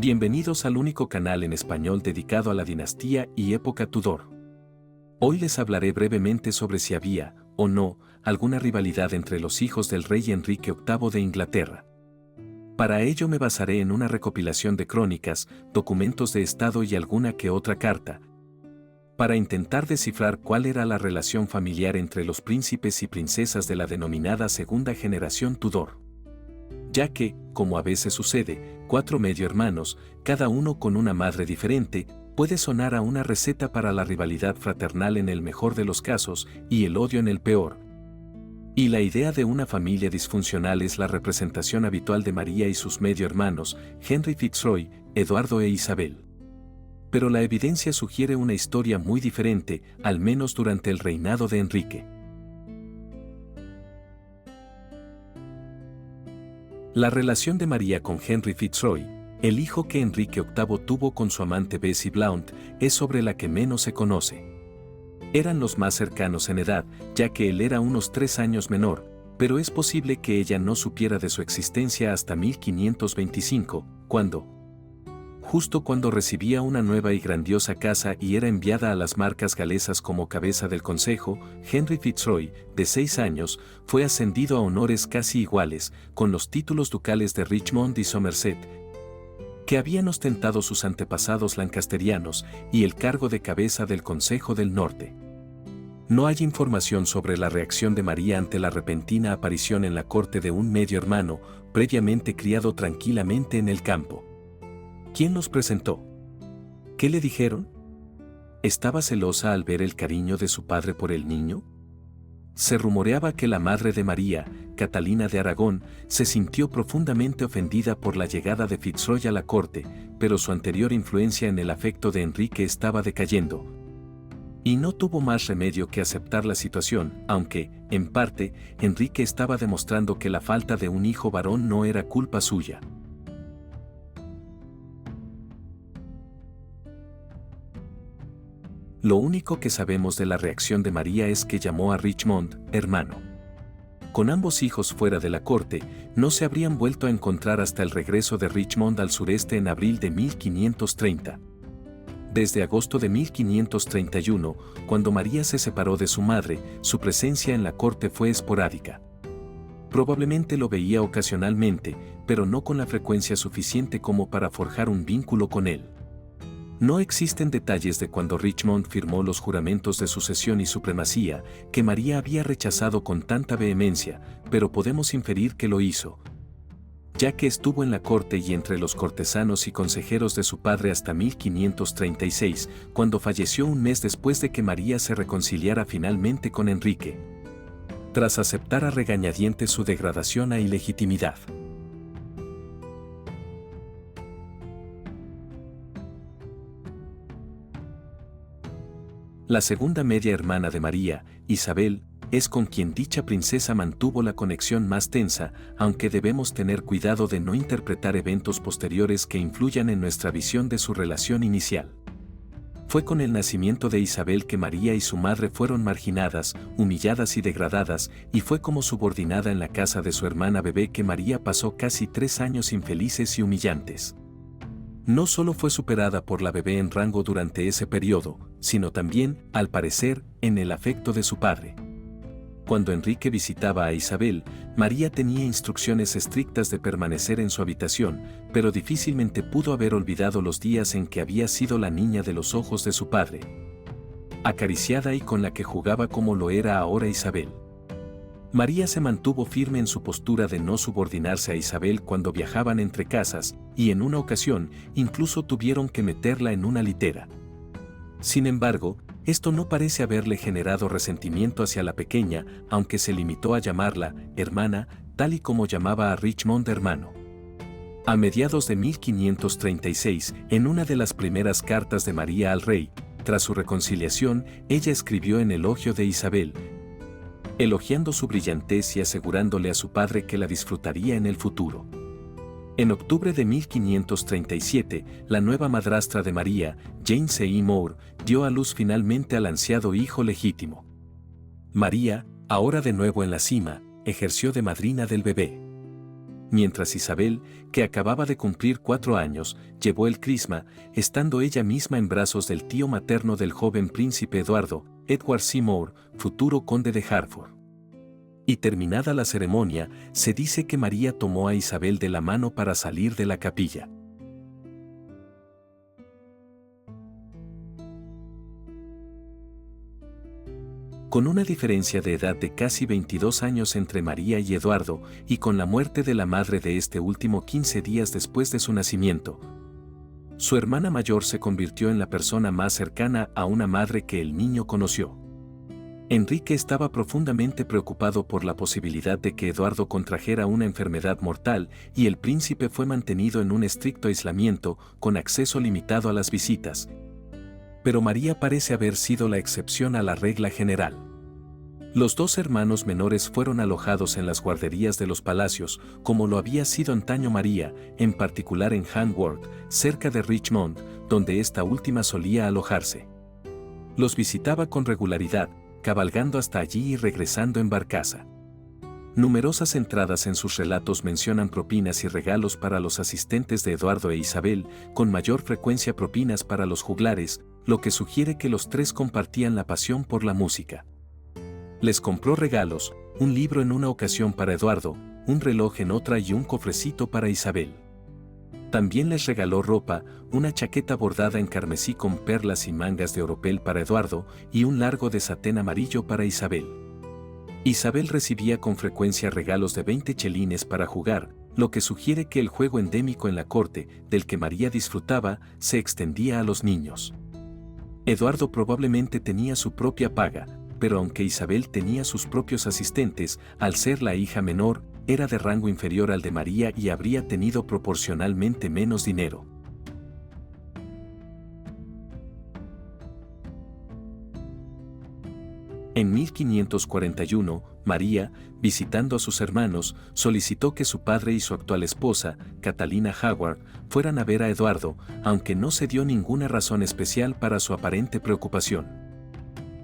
Bienvenidos al único canal en español dedicado a la dinastía y época Tudor. Hoy les hablaré brevemente sobre si había, o no, alguna rivalidad entre los hijos del rey Enrique VIII de Inglaterra. Para ello me basaré en una recopilación de crónicas, documentos de estado y alguna que otra carta, para intentar descifrar cuál era la relación familiar entre los príncipes y princesas de la denominada segunda generación Tudor. Ya que, como a veces sucede, 4 medio hermanos, cada uno con una madre diferente, puede sonar a una receta para la rivalidad fraternal en el mejor de los casos y el odio en el peor. Y la idea de una familia disfuncional es la representación habitual de María y sus medio hermanos, Henry Fitzroy, Eduardo e Isabel. Pero la evidencia sugiere una historia muy diferente, al menos durante el reinado de Enrique. La relación de María con Henry Fitzroy, el hijo que Enrique VIII tuvo con su amante Bessie Blount, es sobre la que menos se conoce. Eran los más cercanos en edad, ya que él era unos 3 años menor, pero es posible que ella no supiera de su existencia hasta 1525, justo cuando recibía una nueva y grandiosa casa y era enviada a las marcas galesas como cabeza del consejo, Henry Fitzroy, de 6 años, fue ascendido a honores casi iguales, con los títulos ducales de Richmond y Somerset, que habían ostentado sus antepasados lancasterianos, y el cargo de cabeza del Consejo del Norte. No hay información sobre la reacción de María ante la repentina aparición en la corte de un medio hermano, previamente criado tranquilamente en el campo. ¿Quién los presentó? ¿Qué le dijeron? ¿Estaba celosa al ver el cariño de su padre por el niño? Se rumoreaba que la madre de María, Catalina de Aragón, se sintió profundamente ofendida por la llegada de Fitzroy a la corte, pero su anterior influencia en el afecto de Enrique estaba decayendo. Y no tuvo más remedio que aceptar la situación, aunque, en parte, Enrique estaba demostrando que la falta de un hijo varón no era culpa suya. Lo único que sabemos de la reacción de María es que llamó a Richmond, hermano. Con ambos hijos fuera de la corte, no se habrían vuelto a encontrar hasta el regreso de Richmond al sureste en abril de 1530. Desde agosto de 1531, cuando María se separó de su madre, su presencia en la corte fue esporádica. Probablemente lo veía ocasionalmente, pero no con la frecuencia suficiente como para forjar un vínculo con él. No existen detalles de cuando Richmond firmó los juramentos de sucesión y supremacía, que María había rechazado con tanta vehemencia, pero podemos inferir que lo hizo, ya que estuvo en la corte y entre los cortesanos y consejeros de su padre hasta 1536, cuando falleció un mes después de que María se reconciliara finalmente con Enrique, tras aceptar a regañadientes su degradación a ilegitimidad. La segunda media hermana de María, Isabel, es con quien dicha princesa mantuvo la conexión más tensa, aunque debemos tener cuidado de no interpretar eventos posteriores que influyan en nuestra visión de su relación inicial. Fue con el nacimiento de Isabel que María y su madre fueron marginadas, humilladas y degradadas, y fue como subordinada en la casa de su hermana bebé que María pasó casi 3 años infelices y humillantes. No solo fue superada por la bebé en rango durante ese periodo, sino también, al parecer, en el afecto de su padre. Cuando Enrique visitaba a Isabel, María tenía instrucciones estrictas de permanecer en su habitación, pero difícilmente pudo haber olvidado los días en que había sido la niña de los ojos de su padre, acariciada y con la que jugaba como lo era ahora Isabel. María se mantuvo firme en su postura de no subordinarse a Isabel cuando viajaban entre casas, y en una ocasión incluso tuvieron que meterla en una litera. Sin embargo, esto no parece haberle generado resentimiento hacia la pequeña, aunque se limitó a llamarla hermana, tal y como llamaba a Richmond hermano. A mediados de 1536, en una de las primeras cartas de María al rey, tras su reconciliación, ella escribió en elogio de Isabel, elogiando su brillantez y asegurándole a su padre que la disfrutaría en el futuro. En octubre de 1537, la nueva madrastra de María, Jane Seymour, dio a luz finalmente al ansiado hijo legítimo. María, ahora de nuevo en la cima, ejerció de madrina del bebé. mientras Isabel, que acababa de cumplir 4 años, llevó el crisma, estando ella misma en brazos del tío materno del joven príncipe Eduardo, Edward Seymour, futuro conde de Hertford. Y terminada la ceremonia, se dice que María tomó a Isabel de la mano para salir de la capilla. Con una diferencia de edad de casi 22 años entre María y Eduardo, y con la muerte de la madre de este último 15 días después de su nacimiento, su hermana mayor se convirtió en la persona más cercana a una madre que el niño conoció. Enrique estaba profundamente preocupado por la posibilidad de que Eduardo contrajera una enfermedad mortal y el príncipe fue mantenido en un estricto aislamiento, con acceso limitado a las visitas. Pero María parece haber sido la excepción a la regla general. Los 2 hermanos menores fueron alojados en las guarderías de los palacios, como lo había sido antaño María, en particular en Hanworth, cerca de Richmond, donde esta última solía alojarse. Los visitaba con regularidad, cabalgando hasta allí y regresando en barcaza. Numerosas entradas en sus relatos mencionan propinas y regalos para los asistentes de Eduardo e Isabel, con mayor frecuencia propinas para los juglares, lo que sugiere que los 3 compartían la pasión por la música. Les compró regalos, un libro en una ocasión para Eduardo, un reloj en otra y un cofrecito para Isabel. También les regaló ropa, una chaqueta bordada en carmesí con perlas y mangas de oropel para Eduardo y un largo de satén amarillo para Isabel. Isabel recibía con frecuencia regalos de 20 chelines para jugar, lo que sugiere que el juego endémico en la corte, del que María disfrutaba, se extendía a los niños. Eduardo probablemente tenía su propia paga, pero aunque Isabel tenía sus propios asistentes, al ser la hija menor, era de rango inferior al de María y habría tenido proporcionalmente menos dinero. En 1541, María, visitando a sus hermanos, solicitó que su padre y su actual esposa, Catalina Howard, fueran a ver a Eduardo, aunque no se dio ninguna razón especial para su aparente preocupación.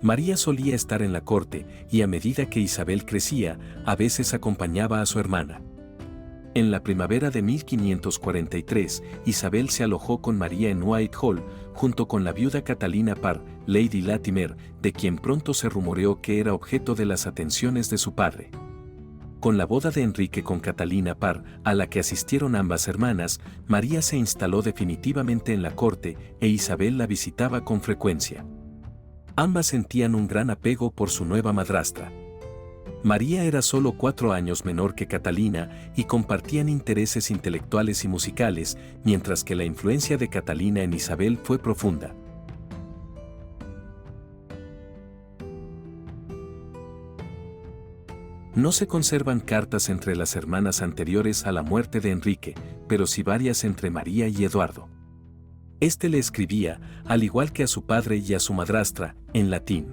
María solía estar en la corte, y a medida que Isabel crecía, a veces acompañaba a su hermana. En la primavera de 1543, Isabel se alojó con María en Whitehall, junto con la viuda Catalina Parr, Lady Latimer, de quien pronto se rumoreó que era objeto de las atenciones de su padre. Con la boda de Enrique con Catalina Parr, a la que asistieron ambas hermanas, María se instaló definitivamente en la corte e Isabel la visitaba con frecuencia. Ambas sentían un gran apego por su nueva madrastra. María era solo 4 años menor que Catalina y compartían intereses intelectuales y musicales, mientras que la influencia de Catalina en Isabel fue profunda. No se conservan cartas entre las hermanas anteriores a la muerte de Enrique, pero sí varias entre María y Eduardo. Este le escribía, al igual que a su padre y a su madrastra, en latín.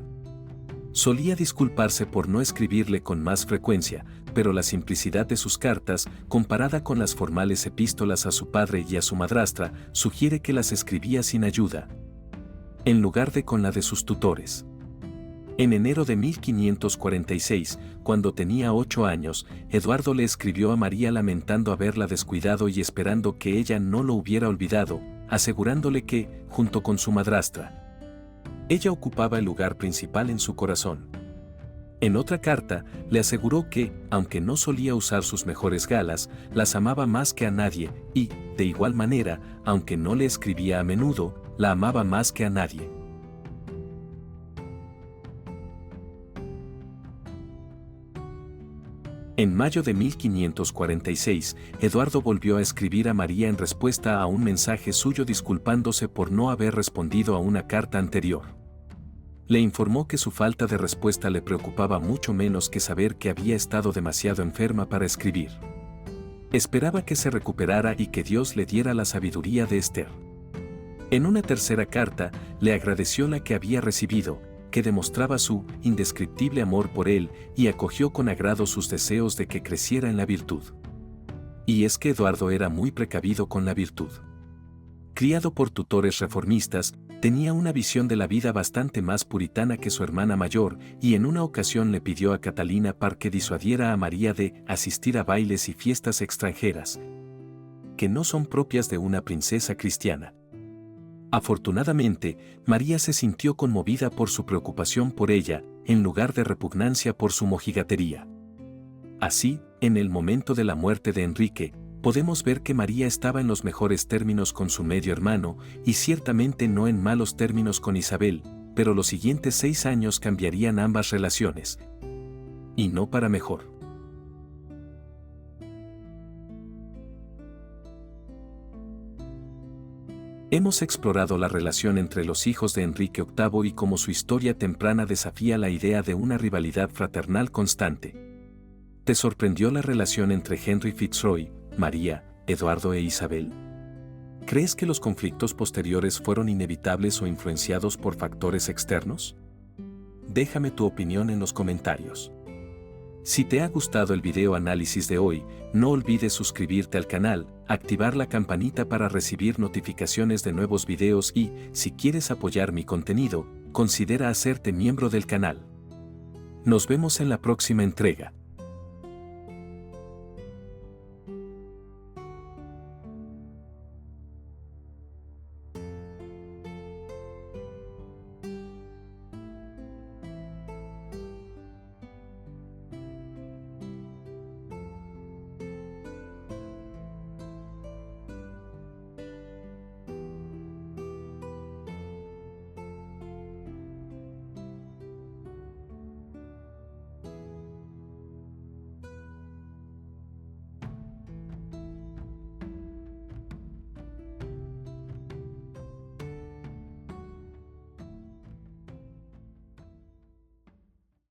Solía disculparse por no escribirle con más frecuencia, pero la simplicidad de sus cartas, comparada con las formales epístolas a su padre y a su madrastra, sugiere que las escribía sin ayuda, en lugar de con la de sus tutores. En enero de 1546, cuando tenía 8 años, Eduardo le escribió a María lamentando haberla descuidado y esperando que ella no lo hubiera olvidado, asegurándole que, junto con su madrastra, ella ocupaba el lugar principal en su corazón. En otra carta, le aseguró que, aunque no solía usar sus mejores galas, las amaba más que a nadie y, de igual manera, aunque no le escribía a menudo, la amaba más que a nadie. En mayo de 1546, Eduardo volvió a escribir a María en respuesta a un mensaje suyo disculpándose por no haber respondido a una carta anterior. Le informó que su falta de respuesta le preocupaba mucho menos que saber que había estado demasiado enferma para escribir. Esperaba que se recuperara y que Dios le diera la sabiduría de Esther. En una tercera carta, le agradeció la que había recibido, que demostraba su indescriptible amor por él y acogió con agrado sus deseos de que creciera en la virtud. Y es que Eduardo era muy precavido con la virtud. Criado por tutores reformistas, Tenía una visión de la vida bastante más puritana que su hermana mayor, y en una ocasión le pidió a Catalina Parr que disuadiera a María de asistir a bailes y fiestas extranjeras, que no son propias de una princesa cristiana. Afortunadamente, María se sintió conmovida por su preocupación por ella, en lugar de repugnancia por su mojigatería. Así, en el momento de la muerte de Enrique, podemos ver que María estaba en los mejores términos con su medio hermano, y ciertamente no en malos términos con Isabel, pero los siguientes 6 años cambiarían ambas relaciones. Y no para mejor. Hemos explorado la relación entre los hijos de Enrique VIII y cómo su historia temprana desafía la idea de una rivalidad fraternal constante. ¿Te sorprendió la relación entre Henry Fitzroy, María, Eduardo e Isabel? ¿Crees que los conflictos posteriores fueron inevitables o influenciados por factores externos? Déjame tu opinión en los comentarios. Si te ha gustado el video análisis de hoy, no olvides suscribirte al canal, activar la campanita para recibir notificaciones de nuevos videos y, si quieres apoyar mi contenido, considera hacerte miembro del canal. Nos vemos en la próxima entrega.